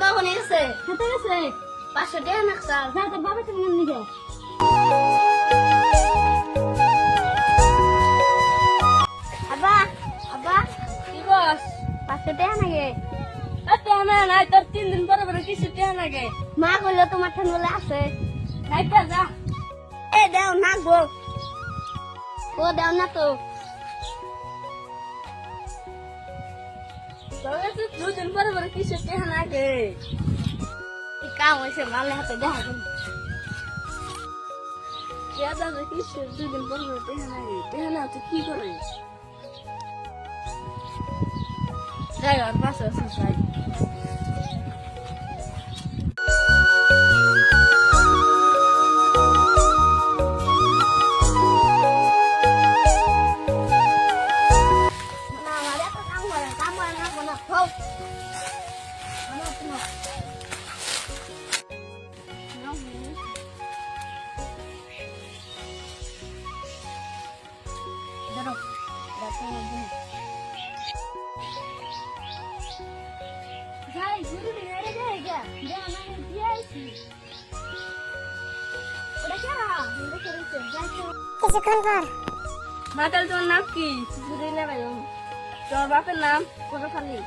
আব্বা কোনে গেছে? খেতে গেছে 500 টাকা নাকছা। যা তোর বাবা তুমি নিয়ে আব্বা আব্বা কি বস 500 টাকা নাগে। এত না নাই তোর 3 দিন পরে পরে কিছু টেয়া লাগে মা কইলো তোমার ঠান বলে আছে। খাইতে যা এ দেও না গো। ও দেও না তো। তোর কাছে 2 দিন পরে পরে কিছু টেয়া লাগে এই কাম হইছে মালে হাতে দেখা করি। টেয়া দাদা কিছু 2 দিন পরে পরে টেয়া লাগে টেয়া না তো কি করে যাই আর পাশে আছে যাই না আমারে তো কাম করে না কোনা খাও। না তুমি দাঁড়াও যাই গুরু দিনে রে যাই গা দে না দিয়েছি ওটা কেরা ওটা কেরেছে যাই তো কিছুক্ষণ পর মাতাল তোর নাম কি জুড়ে নেবে তোর বাপের নাম কোন খালি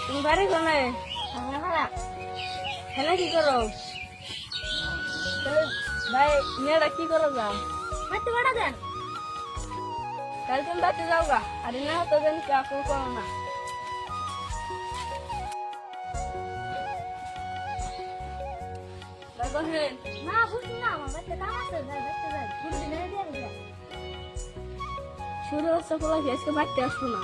তুমি বাড়ি কোনে আমরা ভাড়া হেলে কি করো তাহলে ভাই মেয়েরা কি করো যাও মাটি বড় দেন কাল তুমি বাড়তে যাও গা আর না তো যেন কাকু করো না বসেন না বুঝি না আমার বাচ্চা কাম আছে যাই দেখতে যাই গুরু দিনে দিয়ে যায় শুরু হচ্ছে পোলা আজকে বাড়তে আসবো না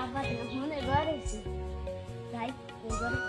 আব্বা মনে ঘরে যাই ওই ঘরে